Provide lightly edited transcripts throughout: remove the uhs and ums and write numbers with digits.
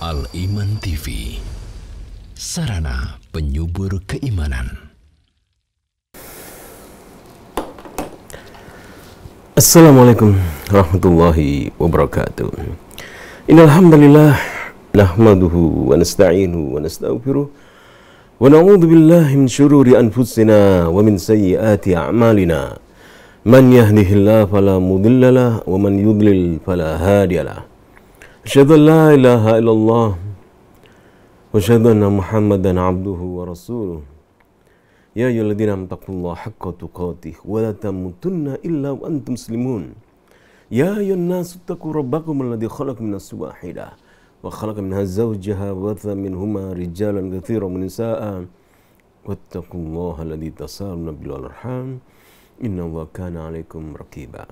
Al-Iman TV, sarana penyubur keimanan. Assalamualaikum warahmatullahi wabarakatuh. Innal hamdalillah nahmaduhu wa nasta'inuhu wa nastaghfiruh wa na'udzu billahi min syururi anfusina wa min sayyiati a'malina. Man yahdihillahu fala mudilla lahu wa man yudlil fala hadiya lahu. Asyhadu an la ilaha illallah wa asyhadu anna Muhammadan abduhu wa rasuluh. Ya ayyuhalladzina amanu taqullaha haqqa tuqatih wa la tamutunna illa wa antum muslimun. Ya ayyuhan nasu taqu rabbakum alladzi khalaqakum min nafsin wahidah wa khalaqa minha zawjaha wa batha minhuma rijalan katsiran wa nisaa'a wattaqullaha alladzi tasaaluna bihi wal arham innallaha kana 'alaikum raqiba.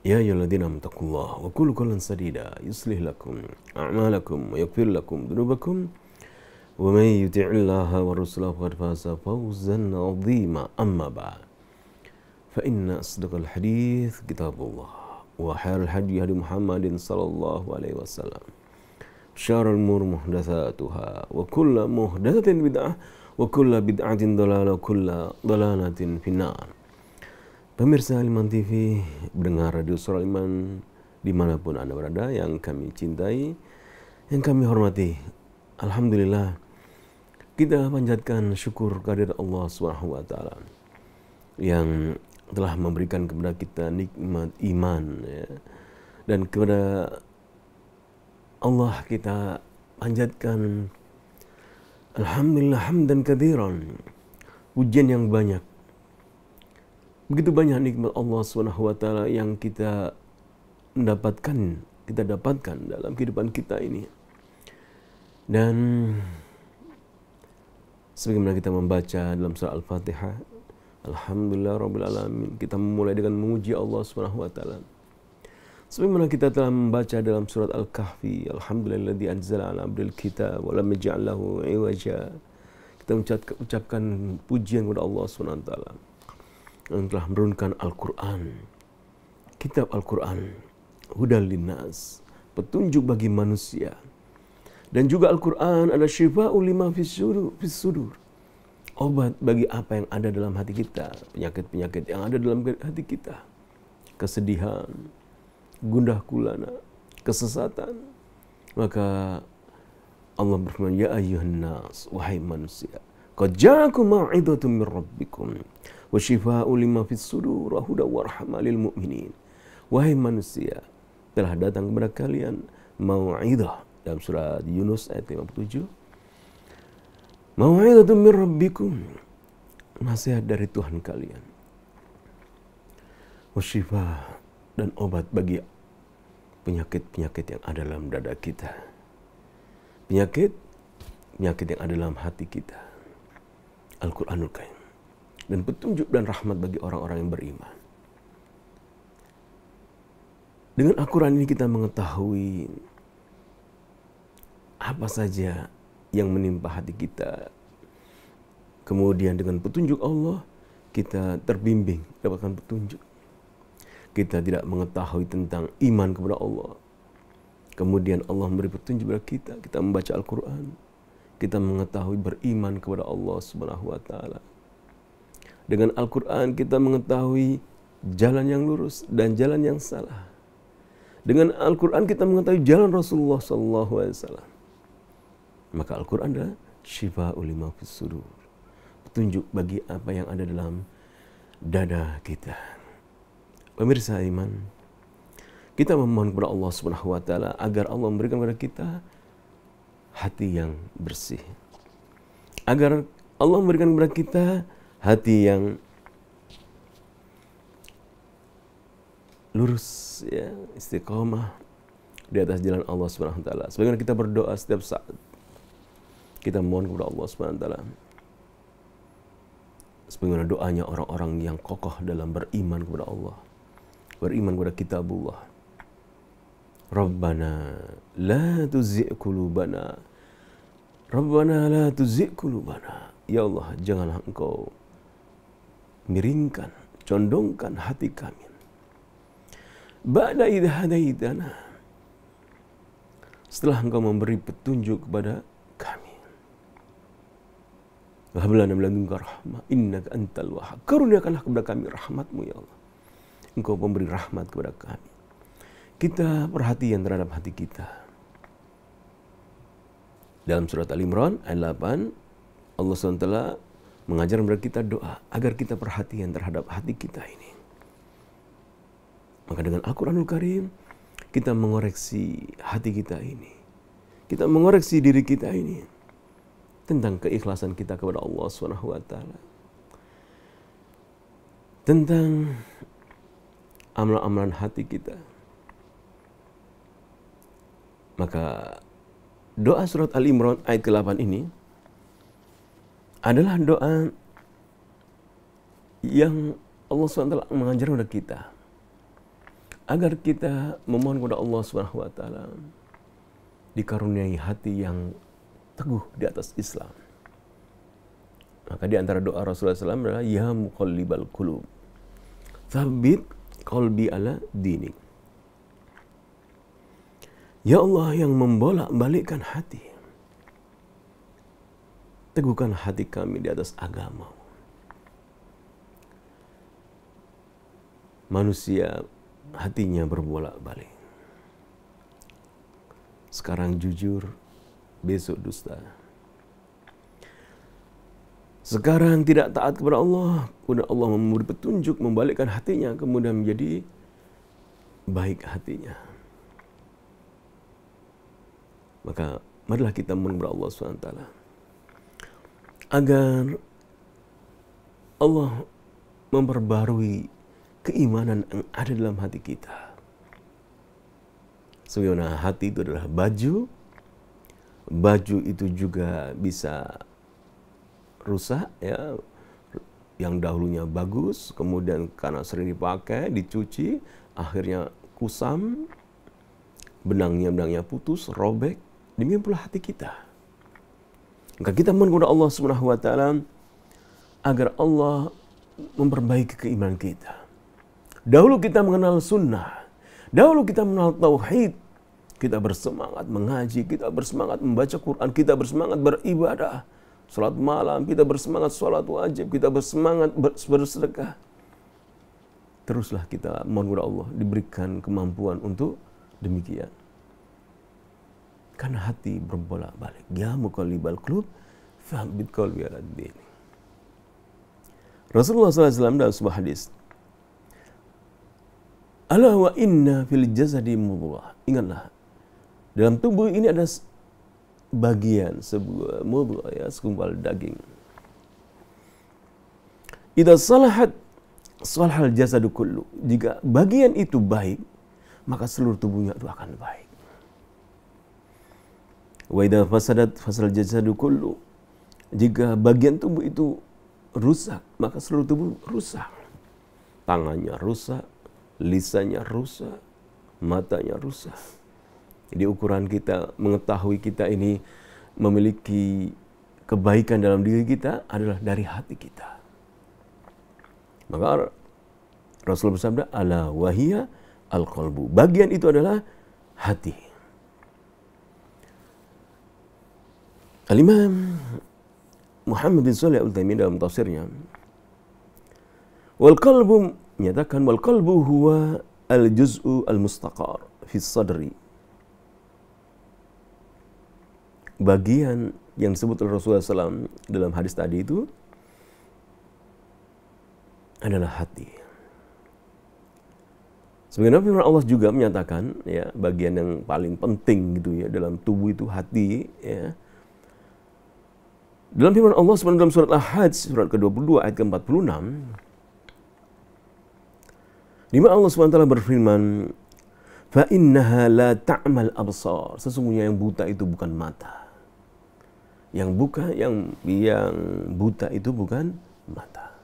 Ya ayyuhalladzina amanu taqullaha wa qulu qawlan sadida yuslih lakum a'malakum wa yaghfir lakum dhunubakum wa may yuti'illaha wa rasulahu faqad faza fawzan 'azima. Amma ba'd, fa inna asdaqal hadits kitabullah wa khairul hadi hadi Muhammadin sallallahu alaihi wasallam. Syarrul umur muhdatsatuha wa kullu muhdatsatin bid'ah wa kullu bid'atin dhalalah wa kullu dhalalatin finnar. Pemirsa Al-Iman TV, pendengar radio Suara Iman dimanapun Anda berada, yang kami cintai, yang kami hormati, alhamdulillah kita panjatkan syukur kehadirat Allah Subhanahu wa taala yang telah memberikan kepada kita nikmat iman, ya. Dan kepada Allah kita panjatkan alhamdulillah hamdan katsiran, pujian yang banyak. Begitu banyak nikmat Allah Subhanahu wa taala yang kita dapatkan dalam kehidupan kita ini. Dan sebagaimana kita membaca dalam surah Al-Fatihah, alhamdulillah rabbil alamin, kita memulai dengan memuji Allah Subhanahu wa taala. Sebagaimana kita telah membaca dalam surat Al-Kahfi, alhamdulilladzi anzala 'ala 'abdil kitab wa lam yaj'al lahu 'iwaja. Kita ucapkan pujian kepada Allah Subhanahu wa taala yang telah menurunkan Al-Quran, kitab Al-Quran, hudal linnas, petunjuk bagi manusia. Dan juga Al-Quran ada syifa'u lima fis sudur, obat bagi apa yang ada dalam hati kita, penyakit-penyakit yang ada dalam hati kita, kesedihan, gundah gulana, kesesatan. Maka Allah berfirman, ya ayyuhan nas, wahai manusia, qad ja'akum mau'izatun min rabbikum wa syifaa'u lima fis sudur wa hudan wa rahmah lil mu'minin. Wahai manusia, telah datang kepada kalian mau'izah dalam surat Yunus ayat 57. Mau'izatun min rabbikum, nasihat dari Tuhan kalian. Wa syifaa, dan obat bagi penyakit-penyakit yang ada dalam dada kita. Penyakit yang ada dalam hati kita. Al-Quranul Karim. Dan petunjuk dan rahmat bagi orang-orang yang beriman. Dengan Al-Quran ini kita mengetahui apa saja yang menimpa hati kita. Kemudian dengan petunjuk Allah, kita terbimbing, dapatkan petunjuk. Kita tidak mengetahui tentang iman kepada Allah. Kemudian Allah memberi petunjuk kepada kita. Kita membaca Al-Quran, kita mengetahui beriman kepada Allah Subhanahu wa taala. Dengan Al-Quran kita mengetahui jalan yang lurus dan jalan yang salah. Dengan Al-Quran kita mengetahui jalan Rasulullah SAW. Maka Al-Quran adalah syifa'u lima fis sudur, petunjuk bagi apa yang ada dalam dada kita. Pemirsa iman, kita memohon kepada Allah Subhanahu wa taala agar Allah memberikan kepada kita hati yang bersih. Agar Allah memberikan kepada kita hati yang lurus, ya, istiqomah di atas jalan Allah Subhanahu wa taala. Sebagaimana kita berdoa setiap saat, kita mohon kepada Allah Subhanahu wa taala sebagaimana doanya orang-orang yang kokoh dalam beriman kepada Allah, beriman kepada kitabullah. Rabbana la tuzigh qulubana, Rabbana la tuzigh qulubana. Ya Allah, janganlah Engkau miringkan, condongkan hati kami. Ba'da idh hadaitana, setelah Engkau memberi petunjuk kepada kami. Wahab lana min ladunka rahmah innaka antal wahhab. Karuniakanlah kepada kami rahmat-Mu ya Allah. Engkau memberi rahmat kepada kami. Kita perhatian terhadap hati kita. Dalam surat Al-Imran ayat 8, Allah SWT mengajar kepada kita doa agar kita perhatian terhadap hati kita ini. Maka dengan Al-Quranul Karim kita mengoreksi hati kita ini. Kita mengoreksi diri kita ini tentang keikhlasan kita kepada Allah Subhanahu wa taala. Tentang amalan-amalan hati kita. Maka doa surat Al-Imran ayat ke-8 ini adalah doa yang Allah SWT mengajar kepada kita agar kita memohon kepada Allah Subhanahu wa taala dikaruniai hati yang teguh di atas Islam. Maka di antara doa Rasulullah SAW adalah ya muqallibal qulub tsabbit qalbi ala dinik. Ya Allah yang membolak-balikkan hati, teguhkan hati kami di atas agama. Manusia hatinya berbolak-balik. Sekarang jujur, besok dusta. Sekarang tidak taat kepada Allah, kemudian Allah memberi petunjuk, membalikkan hatinya, kemudian menjadi baik hatinya. Maka marilah kita mohon kepada Allah SWT agar Allah memperbarui keimanan yang ada dalam hati kita. Sebagaimana hati itu adalah baju, baju itu juga bisa rusak ya, yang dahulunya bagus, kemudian karena sering dipakai, dicuci, akhirnya kusam, benangnya putus, robek. Demikian pula hati kita. Maka kita mohon kepada Allah Subhanahu wa taala agar Allah memperbaiki keimanan kita. Dahulu kita mengenal sunnah, dahulu kita mengenal tauhid, kita bersemangat mengaji, kita bersemangat membaca Quran, kita bersemangat beribadah, salat malam, kita bersemangat salat wajib, kita bersemangat bersedekah. Teruslah kita mohon kepada Allah diberikan kemampuan untuk demikian. Karena hati berbolak-balik. Ya muqallibal qulub tsabbit qalbi ala dinik. Rasulullah SAW dalam sebuah hadis, ala wa inna fil jasadi mudghah. Ingatlah, dalam tubuh ini ada bagian sebuah mudghah, ya, segumpal daging. Idza salahat salahal jasadu kullu. Jika bagian itu baik, maka seluruh tubuhnya itu akan baik. Wa idza fasadat fasal jasadu kullu. Jika bagian tubuh itu rusak, maka seluruh tubuh rusak. Tangannya rusak, lisannya rusak, matanya rusak. Jadi ukuran kita mengetahui kita ini memiliki kebaikan dalam diri kita adalah dari hati kita. Maka Rasulullah bersabda, ala wahiyya al-qalbu. Bagian itu adalah hati. Al-Imam Muhammad bin Shalih Al-Utsaimin dalam tafsirnya, wal qalbu menyatakan wal qalbu huwa al-juz'u al-mustaqar fi sadri. Bagian yang disebut oleh Rasulullah SAW dalam hadis tadi itu adalah hati. Sebagaimana firman Allah juga menyatakan, ya, bagian yang paling penting gitu ya dalam tubuh itu hati, ya. Dalam firman Allah sebenarnya dalam surat Al-Hajj surat ke-22 ayat ke-46, di mana Allah SWT berfirman, fa innaha la ta'mal absar. Sesungguhnya yang buta itu bukan mata. Yang buta itu bukan mata.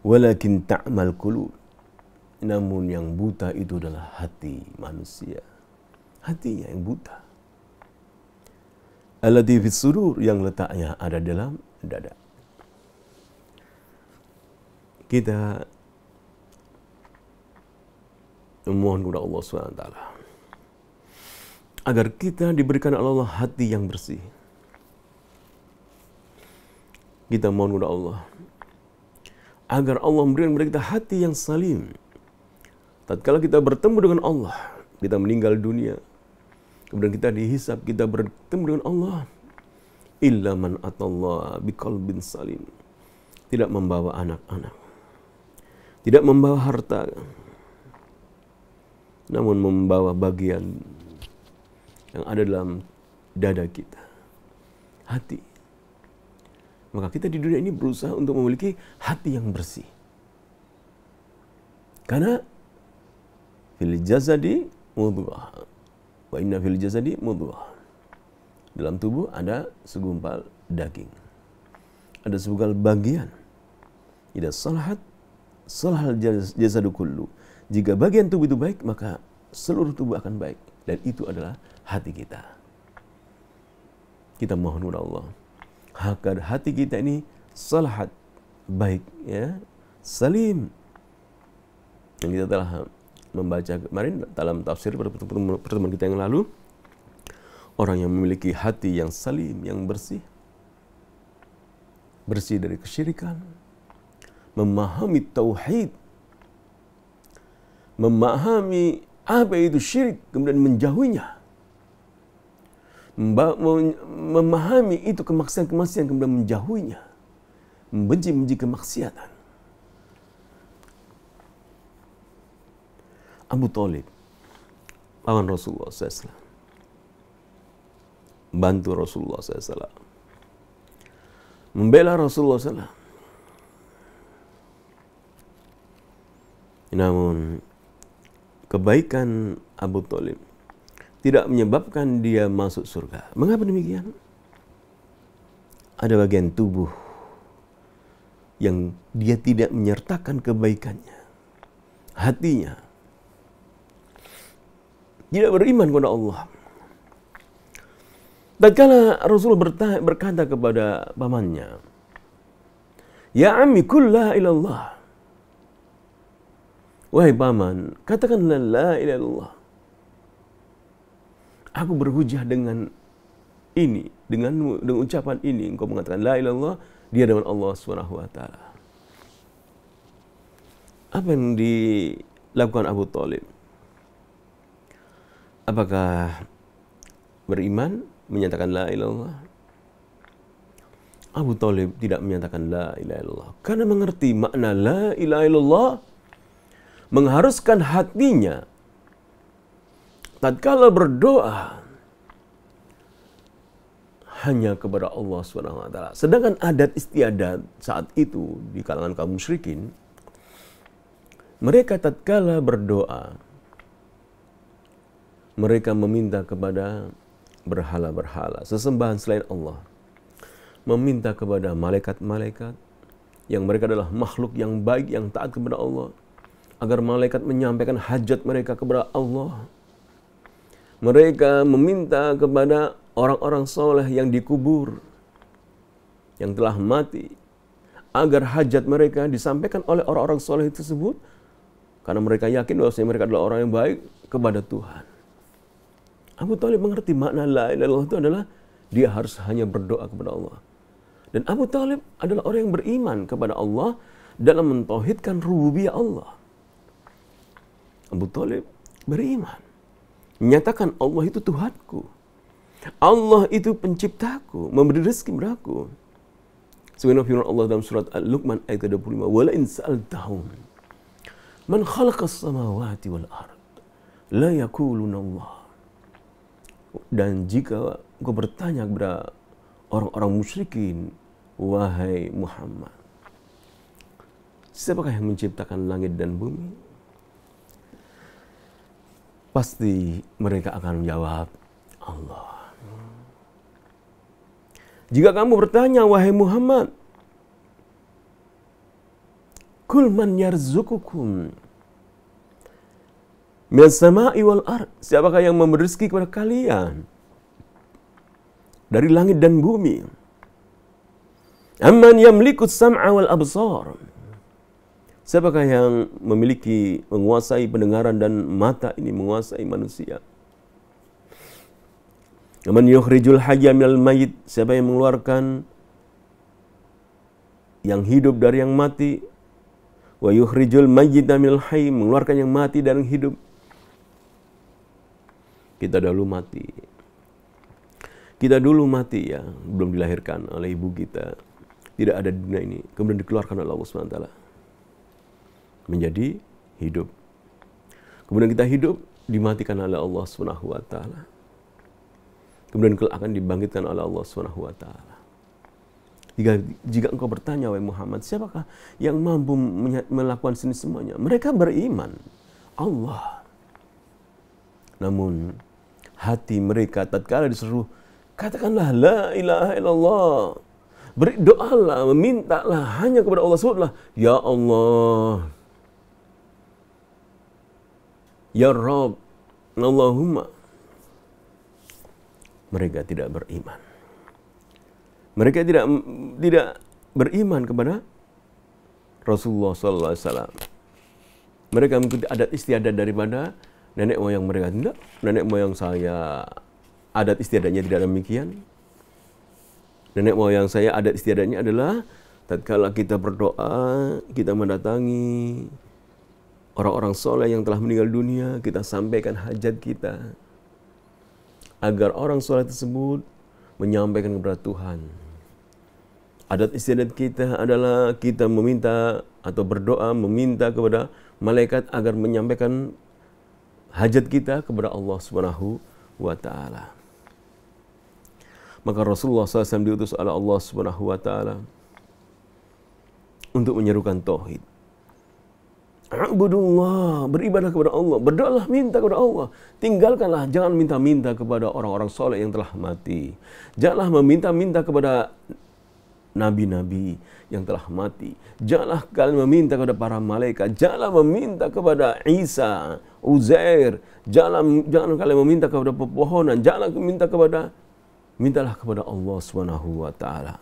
Walakin ta'mal qulub. Namun yang buta itu adalah hati manusia. Hatinya yang buta. Allati fis sudur, yang letaknya ada dalam dada. Kita memohon kepada Allah SWT agar kita diberikan oleh Allah hati yang bersih. Kita mohon kepada Allah agar Allah memberikan kepada kita hati yang salim. Tatkala kita bertemu dengan Allah, kita meninggal dunia, kemudian kita dihisab, kita bertemu dengan Allah. Illa man atallaha biqalbin salim. Tidak membawa anak-anak, tidak membawa harta, namun membawa bagian yang ada dalam dada kita, hati. Maka kita di dunia ini berusaha untuk memiliki hati yang bersih. Karena fil jasadi mudghah wa inna fil jasadi mudghah. Dalam tubuh ada segumpal daging. Ada segumpal bagian. Idza salahat salahal jasadu kullu. Jika bagian tubuh itu baik, maka seluruh tubuh akan baik. Dan itu adalah hati kita. Kita mohon kepada Allah agar hati kita ini salahat, baik, ya, salim. Yang kita telah membaca kemarin dalam tafsir pada pertemuan kita yang lalu, orang yang memiliki hati yang salim, yang bersih, bersih dari kesyirikan, memahami tauhid, memahami apa itu syirik, kemudian menjauhinya, memahami itu kemaksiatan-kemaksiatan, kemudian menjauhinya, membenci kemaksiatan. Abu Thalib, lawan Rasulullah SAW, bantu Rasulullah SAW, membela Rasulullah SAW. Namun kebaikan Abu Thalib tidak menyebabkan dia masuk surga. Mengapa demikian? Ada bagian tubuh yang dia tidak menyertakan kebaikannya. Hatinya tidak beriman kepada Allah. Tatkala Rasul berkata kepada pamannya, "Ya ammi qul la ilaha illallah." Wahai paman, katakanlah la ilaha illallah. Aku berhujah dengan ini, dengan ucapan ini. Engkau mengatakan la ilaha illallah, dia dengan Allah Subhanahu wa taala. Apa yang dilakukan Abu Thalib? Apakah beriman, menyatakan la ilaha illallah? Abu Thalib tidak menyatakan la ilaha illallah karena mengerti makna la ilaha illallah mengharuskan hatinya tatkala berdoa hanya kepada Allah Subhanahu wa taala. Sedangkan adat istiadat saat itu di kalangan kaum musyrikin, mereka tatkala berdoa mereka meminta kepada berhala-berhala, sesembahan selain Allah. Meminta kepada malaikat-malaikat yang mereka adalah makhluk yang baik, yang taat kepada Allah, agar malaikat menyampaikan hajat mereka kepada Allah. Mereka meminta kepada orang-orang soleh yang dikubur, yang telah mati, agar hajat mereka disampaikan oleh orang-orang soleh tersebut, karena mereka yakin bahwa mereka adalah orang yang baik kepada Tuhan. Abu Thalib mengerti makna la ilaha illallah itu adalah dia harus hanya berdoa kepada Allah. Dan Abu Thalib adalah orang yang beriman kepada Allah dalam mentauhidkan rububiyah Allah. Abu Thalib beriman, menyatakan Allah itu Tuhanku, Allah itu penciptaku, memberi rezeki beraku. Sebagaimana firman Allah dalam surat Al-Luqman ayat 25, "Wala in sa'altahum man khalaqas samawati wal ard la yaquluna Allah." Dan jika engkau bertanya kepada orang-orang musyrikin, wahai Muhammad, siapakah yang menciptakan langit dan bumi? Pasti mereka akan menjawab, Allah. Jika kamu bertanya, wahai Muhammad, kul man yarzukukum minas sama'i wal ard, siapakah yang memberi rezeki kepada kalian dari langit dan bumi? Amman yamlikus sam'a wal absar, siapakah yang memiliki, menguasai pendengaran dan mata ini, menguasai manusia? Man yukhrijul hayya minal mayyit, siapa yang mengeluarkan yang hidup dari yang mati, wa yukhrijul mayyita minal hayy, mengeluarkan yang mati dari yang hidup. Kita dulu mati. Kita dulu mati ya, belum dilahirkan oleh ibu kita. Tidak ada di dunia ini, kemudian dikeluarkan oleh Allah SWT menjadi hidup. Kemudian kita hidup, dimatikan oleh Allah SWT. Kemudian akan dibangkitkan oleh Allah SWT. Jika engkau bertanya, wahai Muhammad, siapakah yang mampu melakukan ini semuanya? Mereka beriman, Allah. Namun hati mereka tatkala disuruh, katakanlah la ilaha illallah, berdoalah, memintalah hanya kepada Allah, sebutlah ya Allah, ya Rabb, Allahumma. Mereka tidak beriman. Mereka tidak beriman kepada Rasulullah SAW. Mereka mengikuti adat istiadat daripada nenek moyang mereka. Tidak, nenek moyang saya adat istiadatnya tidak demikian. Nenek moyang saya adat istiadatnya adalah tatkala kita berdoa, kita mendatangi orang-orang soleh yang telah meninggal dunia, kita sampaikan hajat kita, agar orang soleh tersebut menyampaikan kepada Tuhan. Adat istiadat kita adalah kita meminta atau berdoa, meminta kepada malaikat agar menyampaikan hajat kita kepada Allah Subhanahu wa Ta'ala. Maka Rasulullah SAW diutus oleh Allah Subhanahu wa Ta'ala untuk menyerukan tauhid. A'budullah, beribadah kepada Allah, berdoalah, minta kepada Allah. Tinggalkanlah, jangan minta-minta kepada orang-orang soleh yang telah mati. Janganlah meminta-minta kepada nabi-nabi yang telah mati. Janganlah kalian meminta kepada para malaikat. Janganlah meminta kepada Isa, Uzair. Jangan kalian meminta kepada pepohonan. Janganlah meminta kepada, mintalah kepada Allah Subhanahu wa Ta'ala.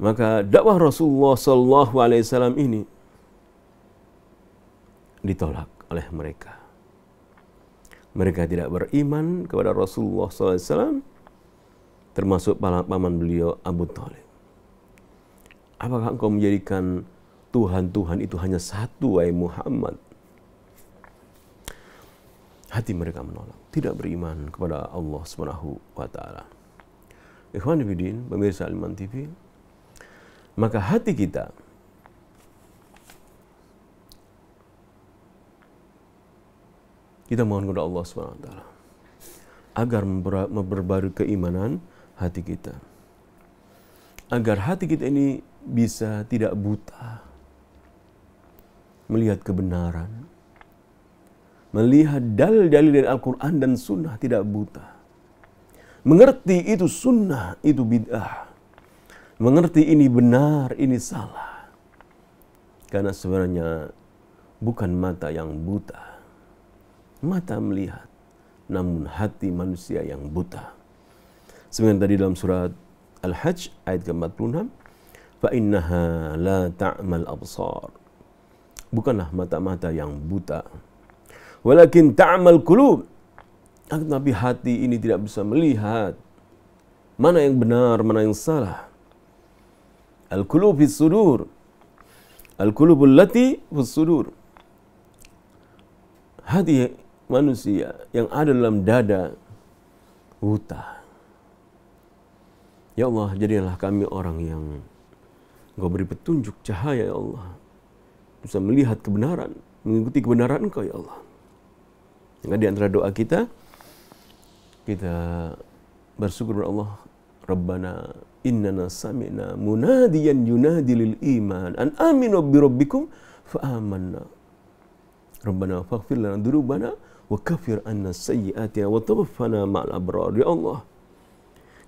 Maka dakwah Rasulullah SAW ini ditolak oleh mereka. Mereka tidak beriman kepada Rasulullah SAW, termasuk paman beliau Abu Thalib. Apakah engkau menjadikan Tuhan itu hanya satu, wahai Muhammad? Hati mereka menolak, tidak beriman kepada Allah Subhanahu wa Ta'ala. Ikhwan fillah, pemirsa Al-Iman TV, maka hati kita mohon kepada Allah SWT agar memperbarui keimanan hati kita. Agar hati kita ini bisa tidak buta melihat kebenaran, melihat dalil-dalil dari Al-Quran dan Sunnah, tidak buta. Mengerti itu sunnah, itu bid'ah. Mengerti ini benar, ini salah. Karena sebenarnya bukan mata yang buta. Mata melihat, namun hati manusia yang buta. Sebenarnya tadi dalam surat Al-Hajj ayat ke-46, فَإِنَّهَا لَا تَعْمَلْ أَبْصَارِ, bukanlah mata-mata yang buta, walakin ta'mal qulub, tapi hati ini tidak bisa melihat mana yang benar, mana yang salah. Al-qulub fis sudur, al-qulubul lati fis sudur. Hati manusia yang ada dalam dada buta. Ya Allah, jadilah kami orang yang Engkau beri petunjuk cahaya, ya Allah, bisa melihat kebenaran, mengikuti kebenaran Engkau, ya Allah. Maka di antara doa kita bersyukur kepada Allah, Rabbana innana sami'na munadiyan yunadi lil iman an aminu bi rabbikum fa amanna. Rabbana faghfir lana dzunubana wa kaffir anna sayyi'atina wa tawaffana ma'al abrar. Ya Allah,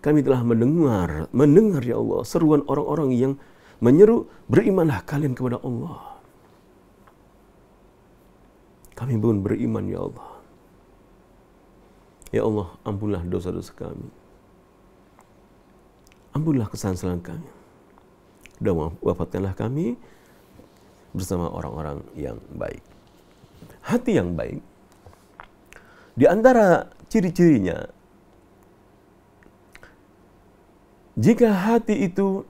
kami telah mendengar ya Allah seruan orang-orang yang menyeru, berimanlah kalian kepada Allah. Kami pun beriman ya Allah. Ya Allah, ampunlah dosa-dosa kami. Ampunlah kesalahan kami. Dan wafatkanlah kami bersama orang-orang yang baik. Hati yang baik, di antara ciri-cirinya Jika hati itu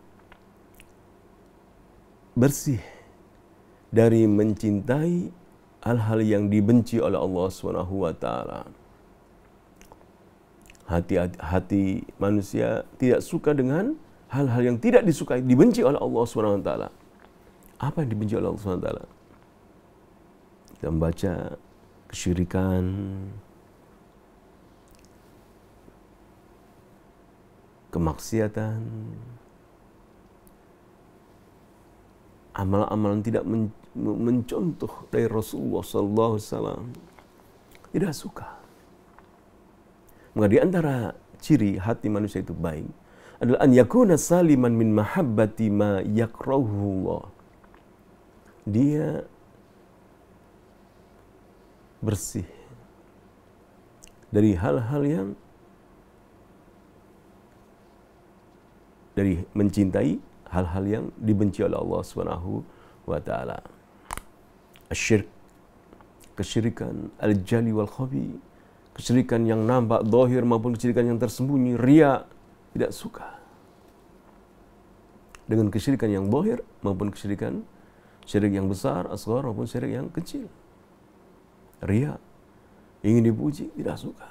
bersih dari mencintai hal-hal yang dibenci oleh Allah Subhanahu wa taala. Hati manusia tidak suka dengan hal-hal yang tidak disukai, dibenci oleh Allah Subhanahu wa taala. Apa yang dibenci oleh Allah Subhanahu wa taala? Kita membaca kesyirikan, kemaksiatan, amalan-amalan tidak mencontoh dari Rasulullah SAW, tidak suka. Maka di antara ciri hati manusia itu baik adalah an yakuna saliman min mahabbati ma yakrahuhullah. Dia bersih dari hal-hal yang dari mencintai hal-hal yang dibenci oleh Allah Subhanahu wa taala. Asyirk, kesyirikan, al-jali wal khafi, kesyirikan yang nampak zahir maupun kesyirikan yang tersembunyi, riya, tidak suka. Dengan kesyirikan yang zahir maupun kesyirikan syirik yang besar, asghar maupun syirik yang kecil. Riya, ingin dipuji, tidak suka.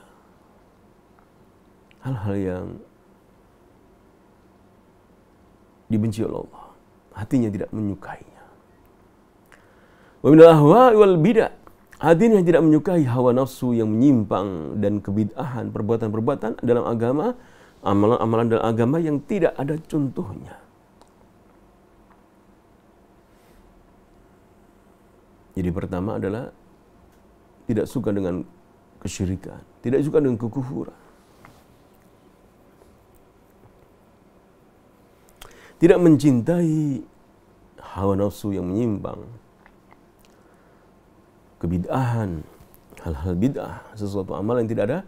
Hal-hal yang dibenci oleh Allah, hatinya tidak menyukainya. Wa minal ahwa'i wal bid'ah, hatinya tidak menyukai hawa nafsu yang menyimpang dan kebid'ahan, perbuatan-perbuatan dalam agama, amalan-amalan dalam agama yang tidak ada contohnya. Jadi pertama adalah tidak suka dengan kesyirikan, tidak suka dengan kekufuran. Tidak mencintai hawa nafsu yang menyimpang, kebid'ahan, hal-hal bid'ah, sesuatu amalan yang tidak ada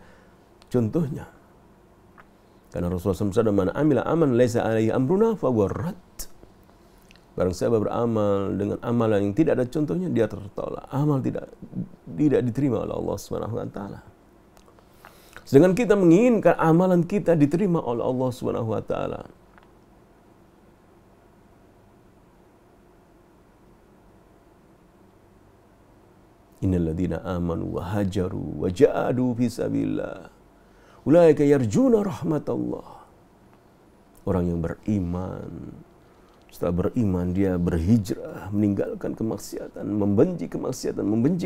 contohnya. Karena Rasulullah SAW man amila aman laisa alaihi amruna fahuwa rad. Barang siapa beramal dengan amalan yang tidak ada contohnya, dia tertolak. Amal tidak diterima oleh Allah Subhanahu wa taala. Sedangkan kita menginginkan amalan kita diterima oleh Allah Subhanahu wa taala. Innal ladzina amanu wa hajaru wa jahadu fi sabilillah ulaika yarjuna rahmatallah. Orang yang beriman, setelah beriman dia berhijrah, meninggalkan kemaksiatan, membenci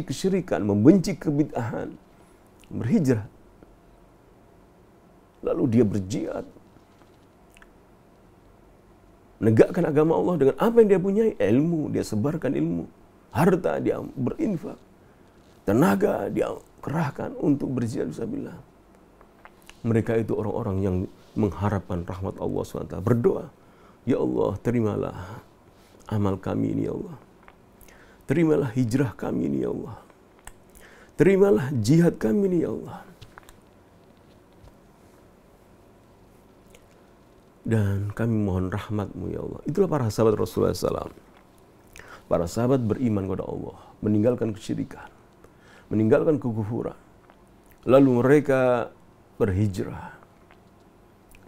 kesyirikan, membenci kebid'ahan, berhijrah. Lalu dia berjihad, menegakkan agama Allah dengan apa yang dia punyai, ilmu, dia sebarkan ilmu, harta dia berinfak, tenaga dia kerahkan untuk berjihad fisabilillah. Mereka itu orang-orang yang mengharapkan rahmat Allah SWT, berdoa, ya Allah, terimalah amal kami ini ya Allah. Terimalah hijrah kami ini ya Allah. Terimalah jihad kami ini ya Allah. Dan kami mohon rahmat-Mu ya Allah. Itulah para sahabat Rasulullah SAW. Para sahabat beriman kepada Allah, meninggalkan kesyirikan, meninggalkan kekufuran. Lalu mereka berhijrah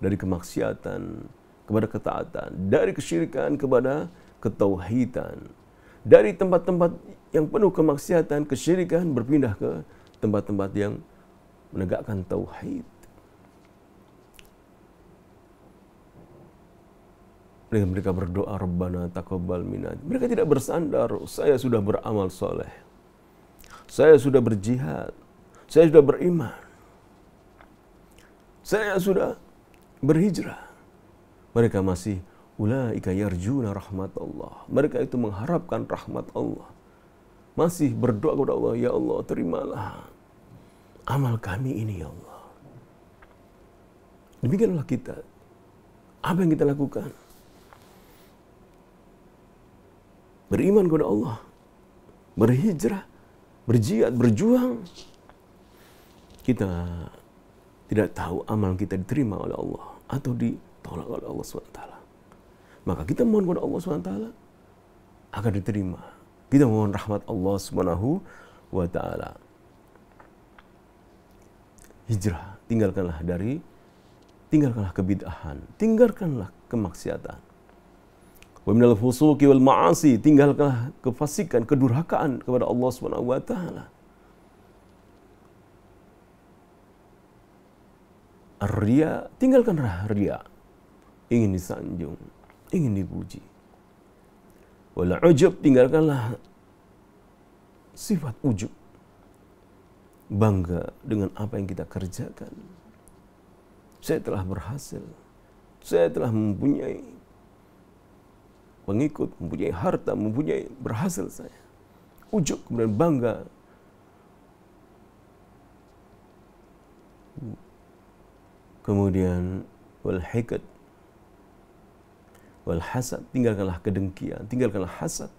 dari kemaksiatan kepada ketaatan, dari kesyirikan kepada ketauhidan, dari tempat-tempat yang penuh kemaksiatan, kesyirikan, berpindah ke tempat-tempat yang menegakkan tauhid. Mereka berdoa, Rabbana taqabbal minna. Mereka tidak bersandar, saya sudah beramal soleh, saya sudah berjihad, saya sudah beriman, saya sudah berhijrah. Mereka masih ulaika yarjuna rahmat Allah. Mereka itu mengharapkan rahmat Allah. Masih berdoa kepada Allah, ya Allah, terimalah amal kami ini ya Allah. Demikianlah kita. Apa yang kita lakukan? Beriman kepada Allah, berhijrah, berjihad, berjuang. Kita tidak tahu amal kita diterima oleh Allah atau ditolak oleh Allah SWT. Maka kita mohon kepada Allah SWT agar diterima. Kita mohon rahmat Allah SWT. Hijrah, tinggalkanlah dari tinggalkanlah kebid'ahan, tinggalkanlah kemaksiatan. Wa minal fusuqi wal ma'asi, tinggalkanlah kefasikan, kedurhakaan kepada Allah Subhanahu wa taala. Ar-riya, tinggalkanlah riya. Ingin disanjung, ingin dipuji. Wal ujub, tinggalkanlah sifat ujub. Bangga dengan apa yang kita kerjakan. Saya telah berhasil. Saya telah mempunyai pengikut, mempunyai harta, mempunyai berhasil saya. Ujub, kemudian bangga. Kemudian wal hikad, wal hasad, tinggalkanlah kedengkian, tinggalkanlah hasad.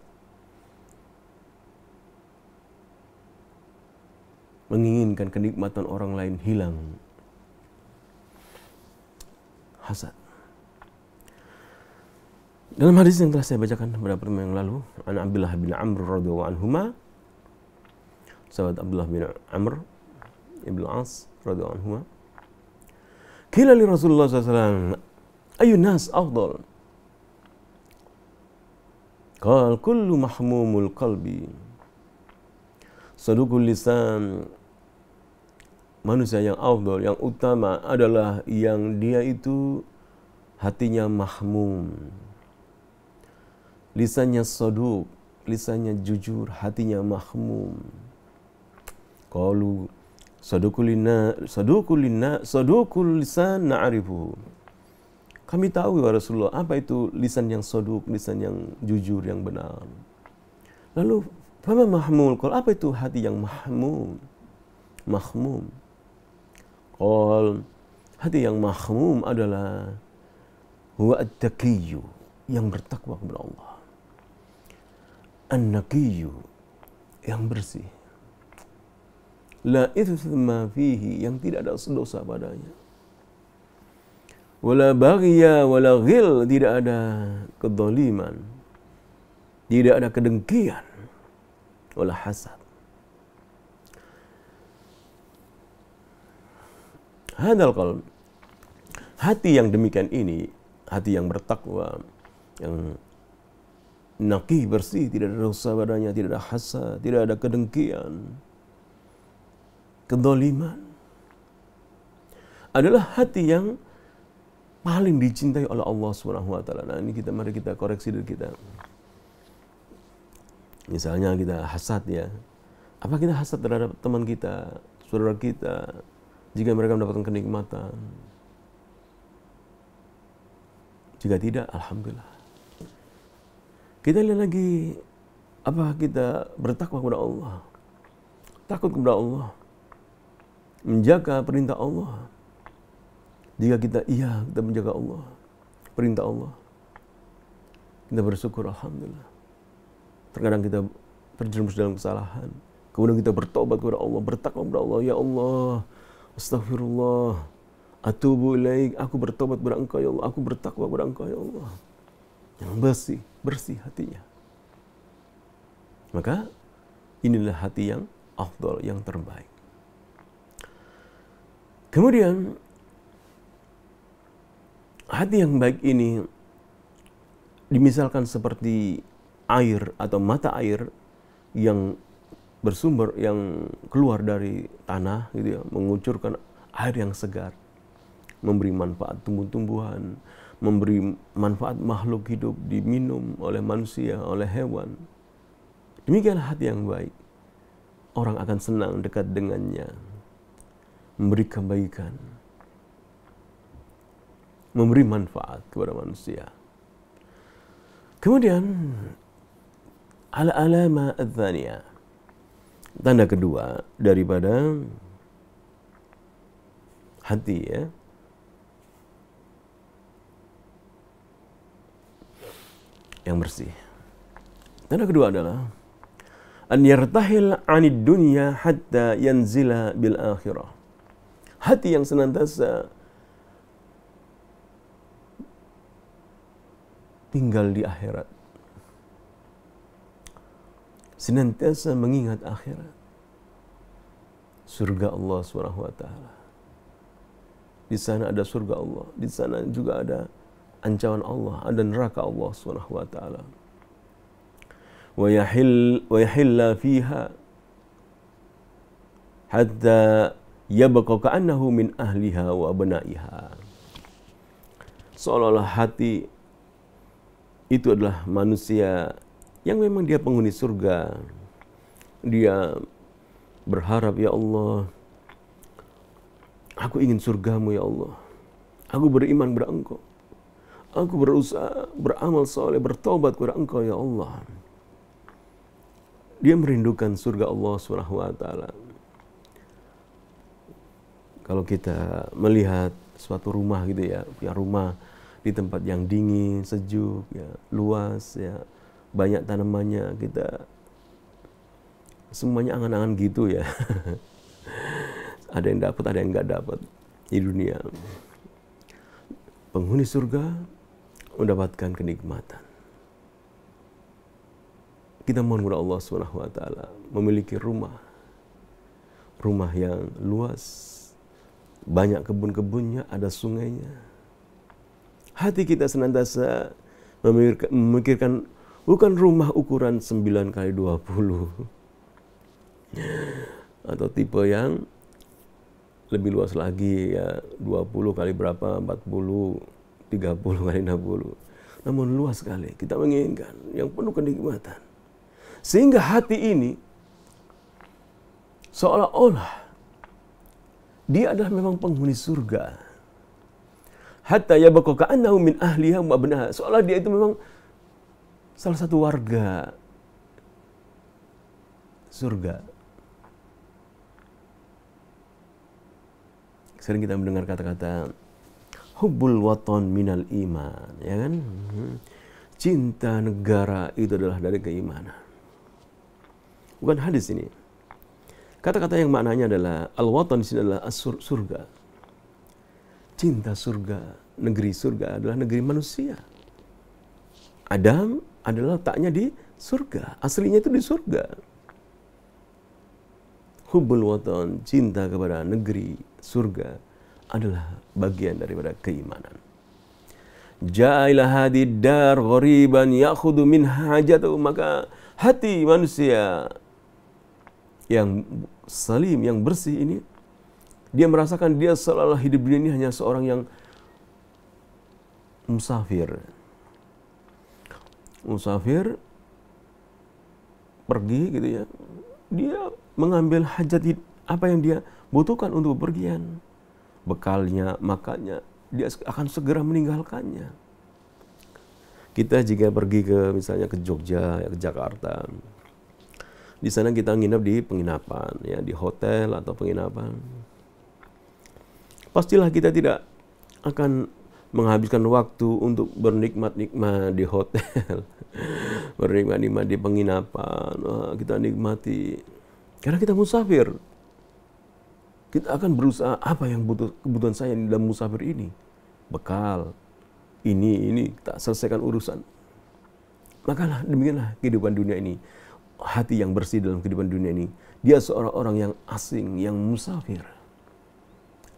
Menginginkan kenikmatan orang lain hilang. Hasad. Dalam hadis yang telah saya bacakan pada pertemuan yang lalu, an Abdullah bin Amr radhiyallahu anhuma, sahabat Abdullah bin Amr ibn As radhiyallahu anhuma, qila li Rasulullah SAW, ayyun nas afdal? Qala kullu mahmumul qalbi saduqul lisan. Manusia yang afdal, yang utama adalah yang dia itu hatinya mahmum, lisannya saduq, lisannya jujur, hatinya mahmum. Qalu saduqul lisan na'rifuhu. Kami tahu ya Rasulullah, apa itu lisan yang saduq, lisan yang jujur, yang benar. Lalu fama mahmum, qala apa itu hati yang mahmum? Mahmum. Qal, hati yang mahmum adalah huwa at-taqiyyu, yang bertakwa kepada Allah. An-naqiyyu, yang bersih. La ithma fihi, yang tidak ada dosa padanya. Wala baghiya wala ghil, tidak ada kedzaliman, tidak ada kedengkian, wala hasad. Hadal qalb, hati yang demikian ini, hati yang bertakwa, yang naqi, bersih, tidak ada dosa padanya, tidak ada hasad, tidak ada kedengkian, kedzaliman, adalah hati yang paling dicintai oleh Allah Subhanahu wa taala. Nah, ini mari kita koreksi diri kita. Misalnya kita hasad ya. Apa kita hasad terhadap teman kita, saudara kita, jika mereka mendapatkan kenikmatan? Jika tidak, alhamdulillah. Kita lihat lagi, apa kita bertakwa kepada Allah, takut kepada Allah, menjaga perintah Allah. Jika kita kita menjaga Allah, perintah Allah, kita bersyukur, alhamdulillah. Terkadang kita terjerumus dalam kesalahan, kemudian kita bertobat kepada Allah, bertakwa kepada Allah. Ya Allah, astaghfirullah, atubu ilaik, aku bertobat kepada Engkau ya Allah, aku bertakwa kepada Engkau ya Allah. Yang bersih hatinya. Maka inilah hati yang afdal, yang terbaik. Kemudian hati yang baik ini dimisalkan seperti air atau mata air yang bersumber, yang keluar dari tanah gitu ya, mengucurkan air yang segar, memberi manfaat tumbuh-tumbuhan, memberi manfaat makhluk hidup, diminum oleh manusia, oleh hewan. Demikianlah hati yang baik. Orang akan senang dekat dengannya, memberi kebaikan, memberi manfaat kepada manusia. Kemudian al-alama ats-tsaniyah, tanda kedua daripada hati ya, yang bersih. Tanda kedua adalah an yartahil 'anid dunya hatta yanzila bil akhirah. Hati yang senantiasa tinggal di akhirat, senantiasa mengingat akhirat, surga Allah Subhanahu wa taala. Di sana ada surga Allah, di sana juga ada ancaman Allah, ada neraka Allah Subhanahu wa taala. Wa yahilla fiha hatta yabqa ka'annahu min ahliha wa abna'iha. Seolah-olah hati itu adalah manusia yang memang dia penghuni surga. Dia berharap, ya Allah, aku ingin surgamu ya Allah. Aku beriman kepada Engkau. Aku berusaha, beramal soleh, bertobat kepada Engkau ya Allah. Dia merindukan surga Allah Subhanahu wa taala. Kalau kita melihat suatu rumah gitu ya, punya rumah di tempat yang dingin, sejuk, ya, luas, ya, banyak tanamannya, kita semuanya angan-angan gitu ya. Ada yang dapat, ada yang nggak dapat di dunia. Penghuni surga mendapatkan kenikmatan. Kita mohon kepada Allah Subhanahu wa taala memiliki rumah yang luas, banyak kebun-kebunnya, ada sungainya. Hati kita senantiasa memikirkan bukan rumah ukuran 9 kali 20 atau tipe yang lebih luas lagi ya 20 kali berapa, 40, 30 kali 60. Namun luas sekali. Kita menginginkan yang penuh kenikmatan. Sehingga hati ini seolah-olah dia adalah memang penghuni surga. Hatta yabqa ka'annahu min ahliha wa abnaha. Seolah dia itu memang salah satu warga surga. Sering kita mendengar kata-kata hubbul watan minal iman, ya kan? Cinta negara itu adalah dari keimanan. Bukan hadis ini. Kata-kata yang maknanya adalah al-watan di sini adalah surga. Cinta surga, negeri surga adalah negeri manusia. Adam adalah letaknya di surga, aslinya itu di surga. Hubbul watan, cinta kepada negeri surga adalah bagian daripada keimanan. Ja'ila hadid dar ghariban ya'khudhu min hajatuhu, maka hati manusia yang salim, yang bersih ini, dia merasakan dia seolah-olah hidup dunia ini hanya seorang yang musafir. Musafir pergi gitu ya. Dia mengambil hajat apa yang dia butuhkan untuk bepergian. Bekalnya, makannya, dia akan segera meninggalkannya. Kita jika pergi ke misalnya ke Jogja, ya, ke Jakarta, di sana kita nginap di penginapan, ya, di hotel atau penginapan. Pastilah kita tidak akan menghabiskan waktu untuk bernikmat-nikmat di hotel, bernikmat-nikmat di penginapan. Kita nikmati, karena kita musafir. Kita akan berusaha apa yang kebutuhan saya dalam musafir ini. Bekal, ini kita selesaikan urusan. Makalah demikianlah kehidupan dunia ini. Hati yang bersih dalam kehidupan dunia ini, dia seorang orang yang asing, yang musafir.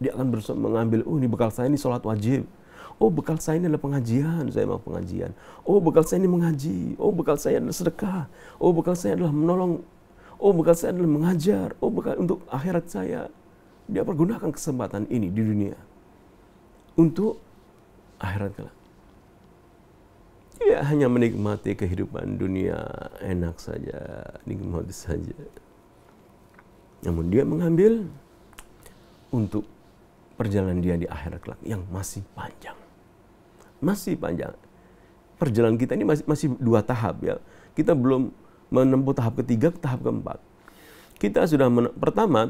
Dia akan berusaha mengambil, oh ini bekal saya ini sholat wajib. Oh bekal saya ini adalah pengajian, saya mau pengajian. Oh bekal saya ini mengaji. Oh bekal saya adalah sedekah. Oh bekal saya adalah menolong. Oh bekal saya adalah mengajar. Oh bekal untuk akhirat saya. Dia pergunakan kesempatan ini di dunia untuk akhirat kelak. Dia hanya menikmati kehidupan dunia enak saja, nikmati saja. Namun dia mengambil untuk perjalanan dia di akhirat kelak yang masih panjang. Masih panjang. Perjalanan kita ini masih 2 tahap ya. Kita belum menempuh tahap ketiga, tahap keempat. Kita sudah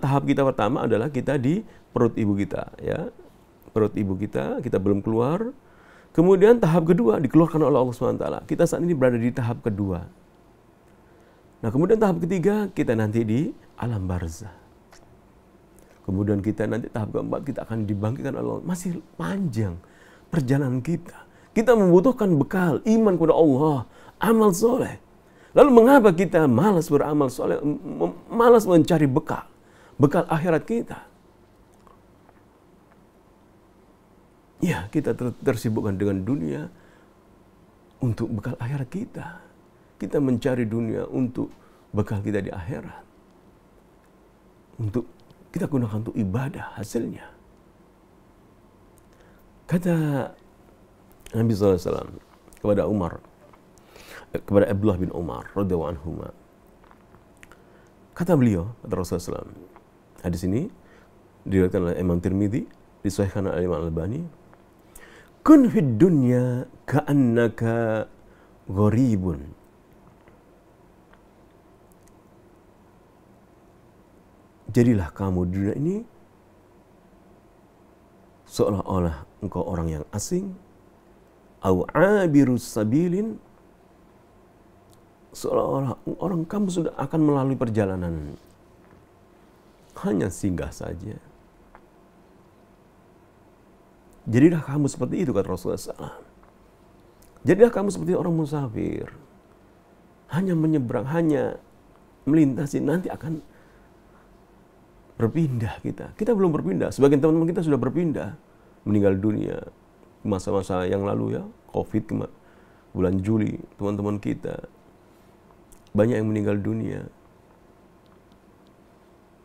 tahap kita pertama adalah kita di perut ibu kita, ya. Perut ibu kita belum keluar. Kemudian tahap kedua dikeluarkan oleh Allah SWT. Kita saat ini berada di tahap kedua. Nah, kemudian tahap ketiga kita nanti di alam barzah. Kemudian kita nanti tahap keempat kita akan dibangkitkan oleh Allah. Masih panjang perjalanan kita. Kita membutuhkan bekal, iman kepada Allah, amal soleh. Lalu mengapa kita malas beramal soleh, malas mencari bekal akhirat kita? Ya, kita tersibukkan dengan dunia untuk bekal akhirat kita. Kita mencari dunia untuk bekal kita di akhirat. Untuk kita gunakan untuk ibadah hasilnya. Kata Nabi SAW kepada kepada Abdullah bin Umar radhiyallahu anhuma. Kata beliau, kata Rasulullah SAW, hadis ini diriwayatkan oleh Imam Tirmidzi, disahihkan oleh Imam Al-Albani. Kun fid dunya ka'annaka gharibun. Jadilah kamu di dunia ini seolah-olah engkau orang yang asing, au abirus sabilin, seolah-olah orang kamu sudah akan melalui perjalanan, hanya singgah saja. Jadilah kamu seperti itu, kata Rasulullah SAW. Jadilah kamu seperti orang musafir, hanya menyeberang, hanya melintasi, nanti akan berpindah kita. Kita belum berpindah, sebagian teman-teman kita sudah berpindah, meninggal dunia masa-masa yang lalu ya, COVID bulan Juli, teman-teman kita banyak yang meninggal dunia.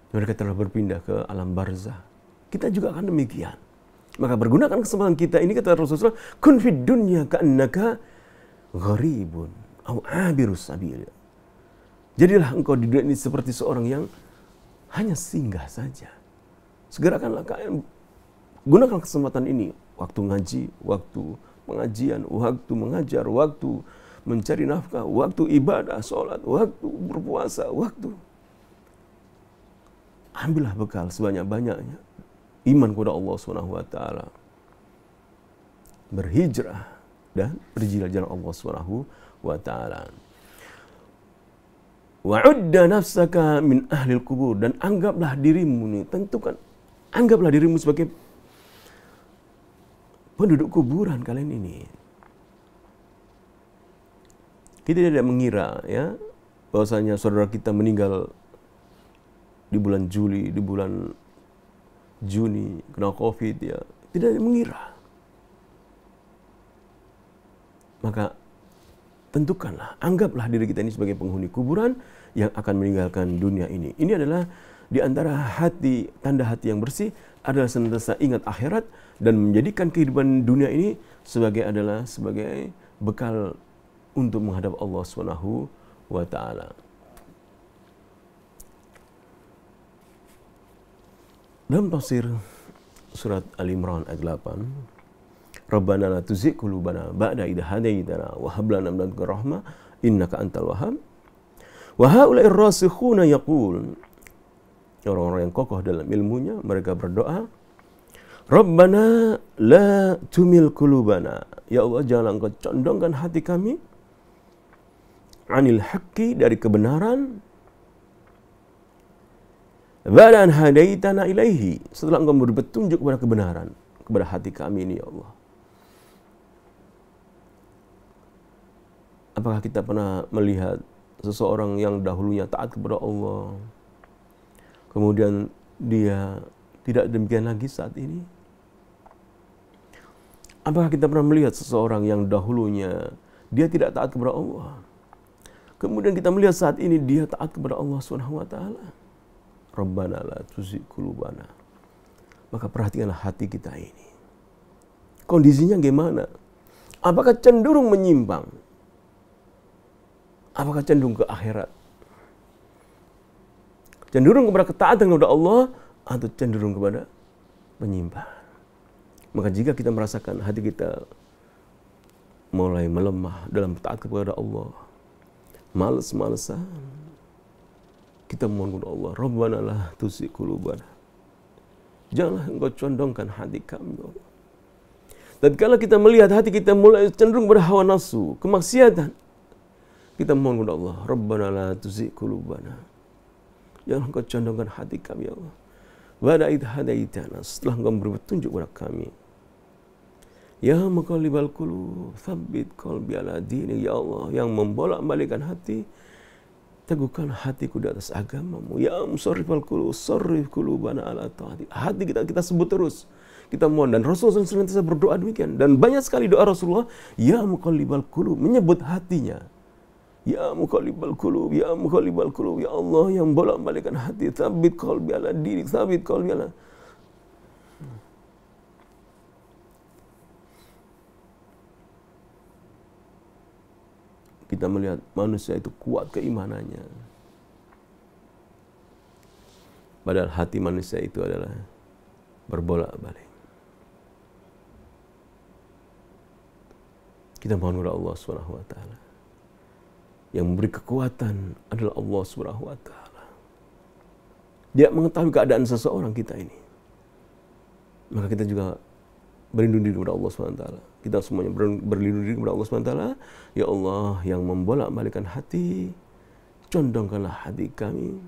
Mereka telah berpindah ke alam barzah. Kita juga akan demikian. Maka pergunakan kesempatan kita ini, kata Rasulullah, kun fid dunya ka'annaka gharibun au abirus sabil. Jadilah engkau di dunia ini seperti seorang yang hanya singgah saja. Segerakanlah kalian gunakan kesempatan ini, waktu ngaji, waktu pengajian, waktu mengajar, waktu mencari nafkah, waktu ibadah, sholat, waktu berpuasa, waktu. Ambillah bekal sebanyak-banyaknya. Iman kepada Allah SWT. Berhijrah dan berjihad Allah SWT. Wa'udda nafsaka min ahlil kubur. Dan anggaplah dirimu ini, tentukan, anggaplah dirimu sebagai penduduk kuburan kalian ini. Kita tidak mengira ya bahwasanya saudara kita meninggal di bulan Juli, di bulan Juni, kena COVID ya. Tidak mengira. Maka tentukanlah, anggaplah diri kita ini sebagai penghuni kuburan yang akan meninggalkan dunia ini. Ini adalah di antara hati, tanda hati yang bersih adalah senantiasa ingat akhirat dan menjadikan kehidupan dunia ini sebagai bekal untuk menghadap Allah SWT. Dalam tafsir surat Al-Imran ayat 8, Rabbana la tuzigh qulubana ba'da idh hadaitana wa hab lana min ladunka rahmah innaka antal wahhab. Wa haula'ir rasikhuna yaqul, orang-orang yang kokoh dalam ilmunya mereka berdoa, Rabbana la tumil qulubana, ya Allah jangan engkau condongkan hati kami anil haqqi, dari kebenaran, ba'da an hadaitana ilaihi, setelah engkau memberi petunjuk kepada kebenaran, kepada hati kami ini ya Allah. Apakah kita pernah melihat seseorang yang dahulunya taat kepada Allah, kemudian dia tidak demikian lagi saat ini? Apakah kita pernah melihat seseorang yang dahulunya dia tidak taat kepada Allah, kemudian kita melihat saat ini dia taat kepada Allah SWT? Rabbana la tuzigh qulubana. Maka perhatikanlah hati kita ini. Kondisinya gimana? Apakah cenderung menyimpang? Apakah cenderung ke akhirat? Cenderung kepada ketaatan kepada Allah atau cenderung kepada penyimpang? Maka jika kita merasakan hati kita mulai melemah dalam taat kepada Allah, males-malesan, kita mohon kepada Allah, Rabbana la tuzigh qulubana. Janganlah engkau condongkan hati kami, ya Allah. Dan kalau kita melihat hati kita mulai cenderung pada hawa nafsu, kemaksiatan, kita mohon kepada Allah, Rabbana la tuzigh qulubana. Jangan engkau condongkan hati kami, ya Allah. Ba'da idh hadaitana, setelah engkau memberi petunjuk kepada kami. Ya muqallibal qulub, tsabbit qalbi ala dinik, ya Allah yang membolak-balikkan hati, teguhkan hatiku di atas agamamu. Ya musarrifal qulub, sarrif qulubana ala ta'atik. Hati kita sebut terus. Kita mohon, dan Rasulullah SAW senantiasa berdoa demikian. Dan banyak sekali doa Rasulullah, ya muqallibal qulub, menyebut hatinya. Ya muqallibal qulub, ya muqallibal qulub, ya Allah yang bolak-balikkan hati, tsabit qalbi ala dinik, tsabit qalbi ala. Kita melihat manusia itu kuat keimanannya. Padahal hati manusia itu adalah berbolak-balik. Kita mohon kepada Allah Subhanahu wa taala. Yang memberi kekuatan adalah Allah Subhanahu wa taala. Dia mengetahui keadaan seseorang kita ini. Maka kita juga berlindung diri kepada Allah Subhanahu wa taala. Kita semuanya berlindung diri kepada Allah Subhanahu wa taala. Ya Allah yang membolak-balikkan hati, condongkanlah hati kami.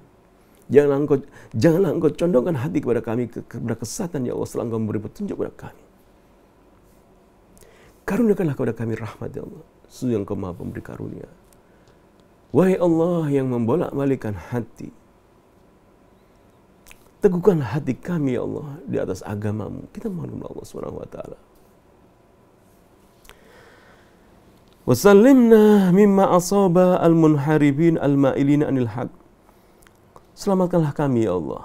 Janganlah engkau condongkan hati kepada kami kepada kesesatan, ya Allah, setelah engkau memberi petunjuk kepada kami. Karuniakanlah kepada kami rahmat, ya Allah. Sesungguhnya engkau Maha Pemberi karunia. Wahai Allah yang membolak-balikkan hati, teguhkanlah hati kami, ya Allah, di atas agamamu. Kita mohon kepada Allah Subhanahu wa taala. Wasallimna mimma asaba al-munharibin al-ma'ilina anil haq. Selamatkanlah kami, ya Allah,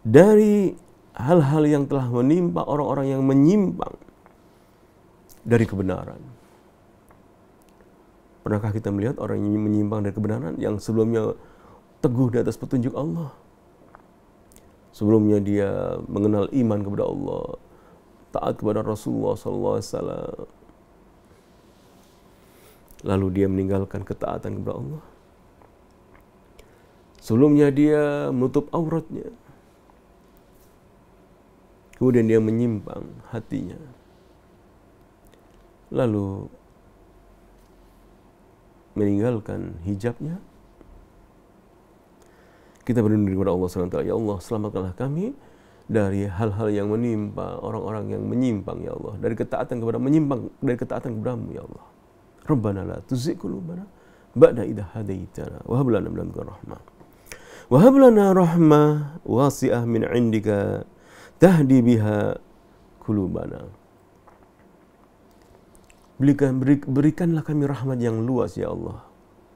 dari hal-hal yang telah menimpa orang-orang yang menyimpang dari kebenaran. Pernahkah kita melihat orang yang menyimpang dari kebenaran yang sebelumnya teguh di atas petunjuk Allah? Sebelumnya dia mengenal iman kepada Allah, taat kepada Rasulullah SAW. Lalu dia meninggalkan ketaatan kepada Allah. Sebelumnya dia menutup auratnya. Kemudian dia menyimpang hatinya. Lalu meninggalkan hijabnya. Kita berlindung kepada Allah SWT. Ya Allah, selamatkanlah kami dari hal-hal yang menimpa orang-orang yang menyimpang, ya Allah. Dari ketaatan kepada-Mu, ya Allah. Rabbana la tuzigh qulubana ba'da idh hadaitana wa hab lana min ladunka rahmah. Wa hab lana rahmah wasi'ah min 'indika tahdi biha qulubana. Berikanlah kami rahmat yang luas, ya Allah.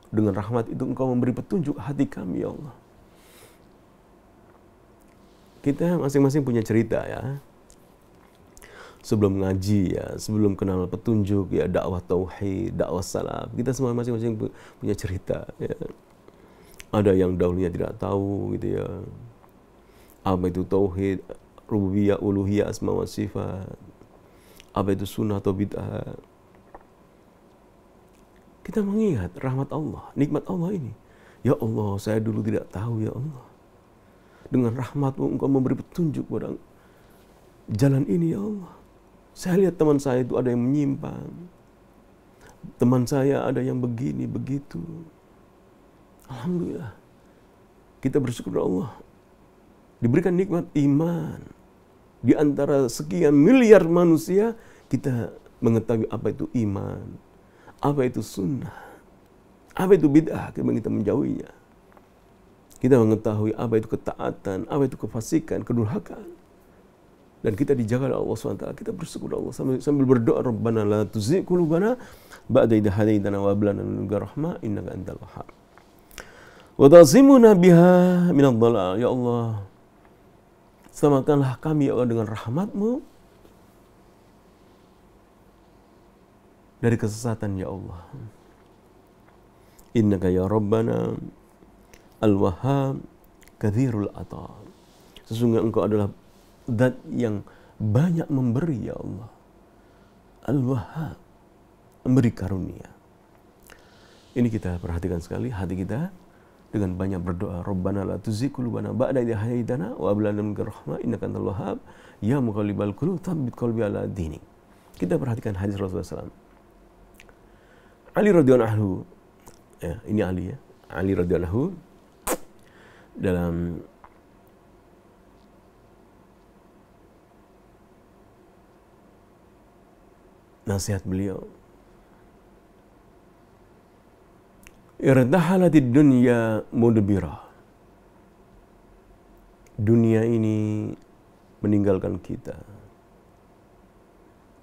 Dengan rahmat itu Engkau memberi petunjuk hati kami, ya Allah. Kita masing-masing punya cerita, ya. Sebelum ngaji, ya, sebelum kenal petunjuk, ya, dakwah tauhid, dakwah salaf, kita semua masing-masing punya cerita, ya. Ada yang dahulunya tidak tahu, gitu, ya, apa itu tauhid, rububiyah, uluhiyah, asma wa sifat, apa itu sunnah atau bid'ah. Kita mengingat rahmat Allah, nikmat Allah ini. Ya Allah, saya dulu tidak tahu, ya Allah. Dengan rahmat-Mu Engkau memberi petunjuk pada jalan ini, ya Allah. Saya lihat teman saya itu ada yang menyimpang. Teman saya ada yang begini, begitu. Alhamdulillah. Kita bersyukur kepada Allah. Diberikan nikmat iman. Di antara sekian miliar manusia, kita mengetahui apa itu iman, apa itu sunnah, apa itu bid'ah, kita menjauhinya. Kita mengetahui apa itu ketaatan, apa itu kefasikan, kedurhakaan. Dan kita dijaga oleh Allah SWT. Kita bersyukur Allah sambil berdoa, Rabbana la tuzigh qulubana ba'da idh hadaitana wa hab lana min ladunka rahmah innaka antal wahhab. Wa ta'simuna biha minadh dhalal. Ya Allah, selamatkanlah kami, ya Allah, dengan rahmat-Mu dari kesesatan, ya Allah. Innaka ya Rabbana al-Wahhab katsirul ata. Sesungguhnya Engkau adalah Zat yang banyak memberi, ya Allah. Al-Wahhab, memberi karunia. Ini kita perhatikan sekali hati kita dengan banyak berdoa. Rabbana la tuzigh qulubana ba'da idh hadaitana wa hab lana min ladunka rahmah innaka antal wahhab ya muqallibal qulub tsabbit qalbi ala dinik. Kita perhatikan hadis Rasulullah SAW. Ali radhiyallahu anhu, ya, ini Ali, ya. Ali radhiyallahu anhu dalam nasihat beliau, irtahalatid dunya mudbirah. Dunia ini meninggalkan kita.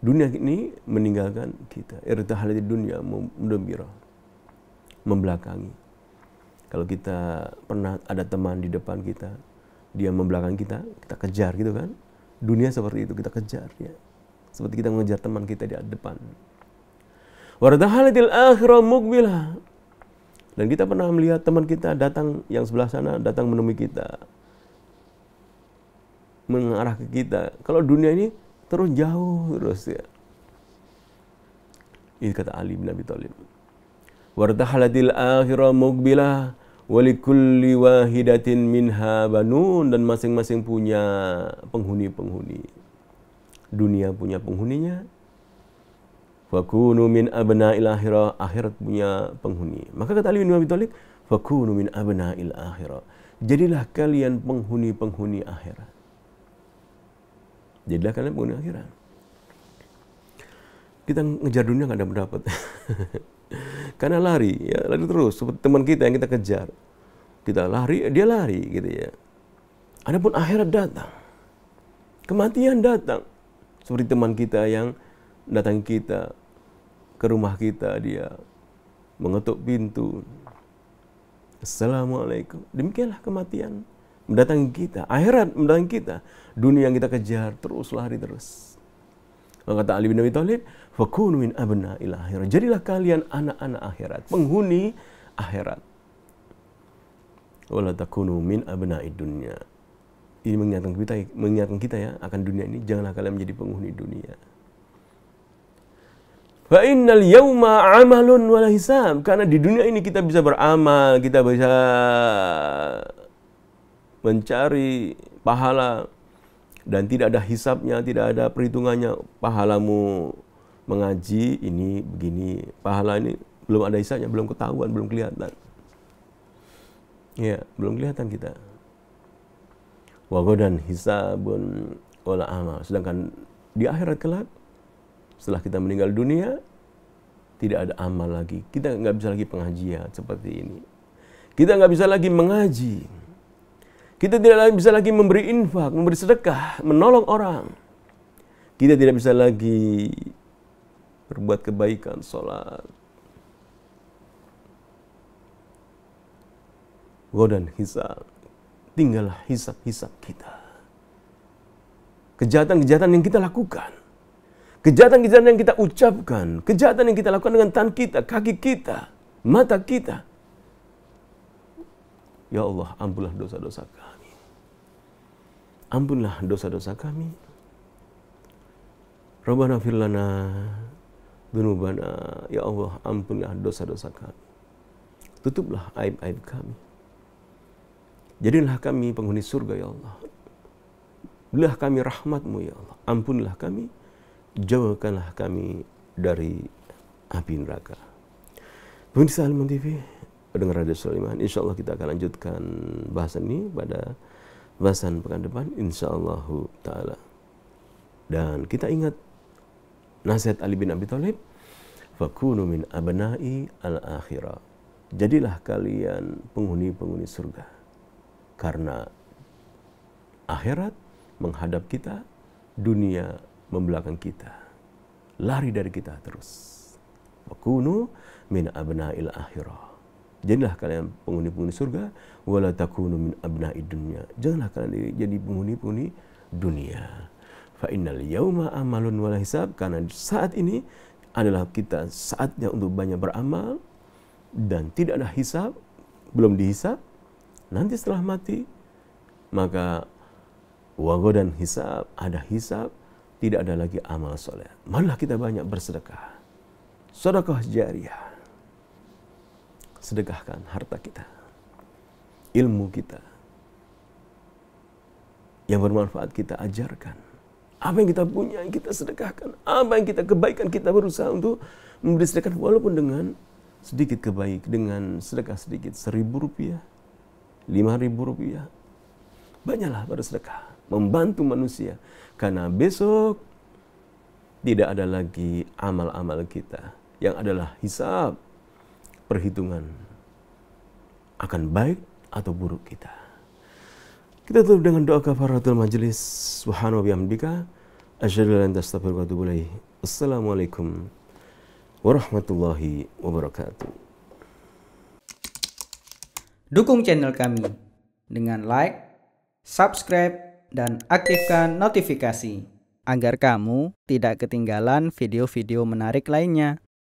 Dunia ini meninggalkan kita. Irtahalati dunia mudbirah, membelakangi. Kalau kita pernah ada teman di depan kita, dia membelakangi kita, kita kejar gitu kan. Dunia seperti itu, kita kejar ya. Seperti kita mengejar teman kita di depan. Wartahalatil akhirah muqbilah. Dan kita pernah melihat teman kita datang yang sebelah sana, datang menemui kita, mengarah ke kita. Kalau dunia ini terus jauh terus ya. Ini kata Ali bin Abi Thalib. Wartahalatil akhirah muqbilah walikulli wahidatin minha banun, dan masing-masing punya penghuni-penghuni. Dunia punya penghuninya. Fakunu min abna'il akhirah, akhirat punya penghuni. Maka kata Ali bin Abi Thalib, fakunu min abna'il akhirah. Jadilah kalian penghuni-penghuni akhirat. Jadilah kalian penghuni akhirat. Kita ngejar dunia nggak dapat. Karena lari, ya lari terus. Seperti teman kita yang kita kejar, kita lari, dia lari, gitu ya. Adapun akhirat datang, kematian datang. Seperti teman kita yang datang kita ke rumah kita, dia mengetuk pintu. Assalamualaikum. Demikianlah kematian mendatangi kita, akhirat mendatangi kita. Dunia yang kita kejar terus lari terus. Maka kata Ali bin Abi Thalib, fakunu min abna'il akhirah. Jadilah kalian anak-anak akhirat, penghuni akhirat. Wala takunu min abna'id dunya. Ini mengingatkan kita ya akan dunia ini. Janganlah kalian menjadi penghuni dunia. Fa innal yawma amalun wala hisab. Karena di dunia ini kita bisa beramal, kita bisa mencari pahala, dan tidak ada hisabnya, tidak ada perhitungannya. Pahalamu mengaji ini begini, pahala ini belum ada hisabnya, belum ketahuan, belum kelihatan. Ya, belum kelihatan kita. Wa ghadan hisabun wala amal. Sedangkan di akhirat kelak, setelah kita meninggal dunia, tidak ada amal lagi. Kita nggak bisa lagi pengajian seperti ini. Kita nggak bisa lagi mengaji. Kita tidak bisa lagi memberi infak, memberi sedekah, menolong orang. Kita tidak bisa lagi berbuat kebaikan, sholat. Ghadan hisab. Tinggallah hisab-hisab kita. Kejahatan-kejahatan yang kita lakukan. Kejahatan-kejahatan yang kita ucapkan. Kejahatan yang kita lakukan dengan tangan kita, kaki kita, mata kita. Ya Allah, ampunlah dosa-dosa kami. Ampunlah dosa-dosa kami. Rabbana fir lana dzunubana. Ya Allah, ampunlah dosa-dosa kami. Tutuplah aib-aib kami. Jadilah kami penghuni surga ya Allah. Berilah kami rahmat-Mu ya Allah. Ampunilah kami. Jauhkanlah kami dari api neraka. Pemirsa Al-Iman TV, pendengar Radio Sulaiman, insyaallah kita akan lanjutkan bahasan ini pada bahasan pekan depan insyaallah taala. Dan kita ingat nasihat Ali bin Abi Thalib, fakunu min abna'i al-akhirah. Jadilah kalian penghuni-penghuni surga. Karena akhirat menghadap kita, dunia membelakang kita. Lari dari kita terus. Fakunu min abna'il akhirah. Jadilah kalian penghuni-penghuni surga, wala takunu min abna'id dunya. Janganlah kalian jadi penghuni-penghuni dunia. Fa innal yauma amalun wala hisab. Karena saat ini adalah kita saatnya untuk banyak beramal dan tidak ada hisab, belum dihisab. Nanti setelah mati, maka wagodan hisab, ada hisab, tidak ada lagi amal soleh. Marilah kita banyak bersedekah. Sedekah jariyah. Sedekahkan harta kita, ilmu kita, yang bermanfaat kita ajarkan. Apa yang kita punya, yang kita sedekahkan. Apa yang kita kebaikan, kita berusaha untuk memberi sedekah walaupun dengan sedikit kebaik, dengan sedekah sedikit, 1.000 rupiah, 5.000 rupiah. Banyaklah bersedekah, membantu manusia. Karena besok tidak ada lagi amal-amal kita, yang adalah hisab, perhitungan akan baik atau buruk kita. Kita tutup dengan doa kafaratul majelis. Subhanahu wa bihamdika asyhadu an la ilaha illa anta astaghfiruka wa atubu ilaik. Assalamualaikum warahmatullahi wabarakatuh. Dukung channel kami dengan like, subscribe, dan aktifkan notifikasi agar kamu tidak ketinggalan video-video menarik lainnya.